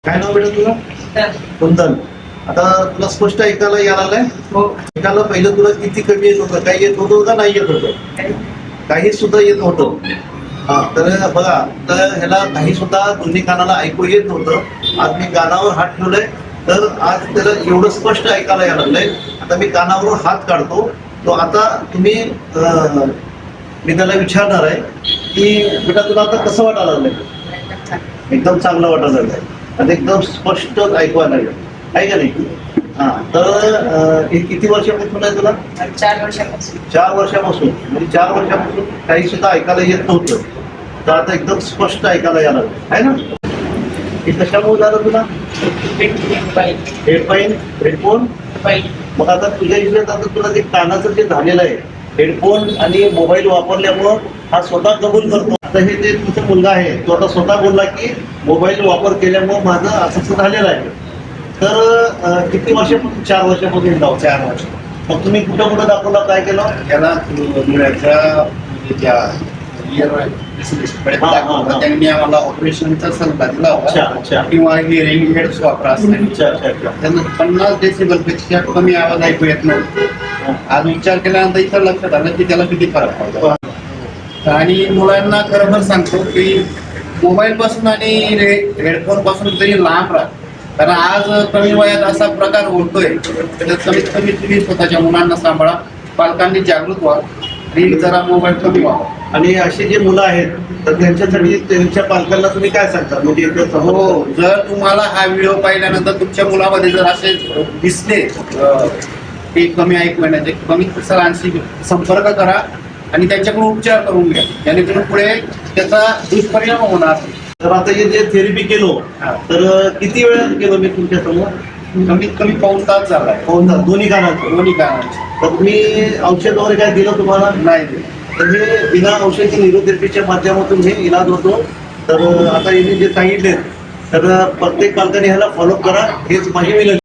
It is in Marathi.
काय नाव बेटा तुला? कुंदन. आता तुला स्पष्ट ऐकायला यायला लागलाय? हो. ऐकायला पहिलं तुला किती कमी येत होतं? काही येत होतं का नाही येत होतं? काही सुद्धा येत नव्हतं. हा, तर बघा, तर ह्याला काही सुद्धा दोन्ही कानाला ऐकू येत नव्हतं. आज मी कानावर हात ठेवलाय तर आज त्याला एवढं स्पष्ट ऐकायला यायला लागलंय. आता मी कानावरून हात काढतो तो आता तुम्ही मी त्याला विचारणार आहे की बेटा तुला आता कसं वाटायला लागलंय? एकदम चांगलं वाटायला लागलंय आणि एकदम स्पष्ट ऐकवायला लागलं आहे का नाही? हा, तर हे किती वर्षापासून आहे तुला? 4 वर्षापासून. 4 वर्षापासून. म्हणजे 4 वर्षापासून काही सुद्धा ऐकायला येत नव्हतं, तर आता एकदम स्पष्ट ऐकायला यायला लागलं आहे ना? हे कशामुळे झालं तुला? हेडफोन. मग आता तुझ्या इकडे आता तुला ते कानाचं जे झालेलं आहे हेडफोन आणि मोबाईल वापरल्यामुळं हा स्वतः कबूल करतो. आता हे जे तुझा मुलगा आहे तो आता स्वतः बोलला की मोबाईल वापर केल्यामुळं माझं असं झालेलं आहे. तर किती वर्षापासून? 4 वर्षापासून जाऊ. 4 वर्ष. मग तुम्ही कुठं कुठं दाखवला, काय केलं? त्याला डोळ्याच्या ज्या त्यांनी आम्हाला ऑपरेशनचा सल्ला दिला अच्छा, होता अच्छा. किंवा हिअरिंग हेड्स वापरा असं. अच्छा अच्छा अच्छा. त्यांना 50 डेसिबल पेक्षा कमी आवाज ऐकू येत नव्हता. आज विचार केल्यानंतर इथं लक्षात आलं की त्याला किती फरक पडतो. आणि मुलांना खरोखर सांगतो की मोबाईल पासून आणि हेडफोन पासून तरी लांब राहा. कारण आज कमी वयात असा प्रकार होतोय तर कमीत कमी तुम्ही स्वतःच्या मुलांना सांभाळा, पालकांनी जागृत व्हा आणि जरा मोबाईल कमी व्हावा. आणि अशी जी मुलं आहेत तर त्यांच्यासाठी त्यांच्या पालकांना तुम्ही काय सांगता? म्हणजे हो, जर तुम्हाला हा व्हिडिओ पाहिल्यानंतर तुमच्या मुलामध्ये जर असे दिसले ते कमी ऐकू येण्याचे, कमी सरांशी संपर्क करा आणि त्यांच्याकडून उपचार करून घ्या, जेणेकरून पुढे त्याचा दुष्परिणाम होणार. तर आता हे जे थेरपी केलो तर किती वेळ केलो मी तुमच्या समोर? कमीत कमी पाऊण तास झालाय. दोन्ही कानाचं. दोन्ही कानांचे. तर तुम्ही औषध वगैरे काय दिलं तुम्हाला? नाही. तर हे बिना औषधी न्यूरोथेरपीच्या माध्यमातून हे इलाज होतो. तर आता यांनी जे सांगितले तर प्रत्येक पालकाने ह्याला फॉलो करा, हेच माझी विनंती.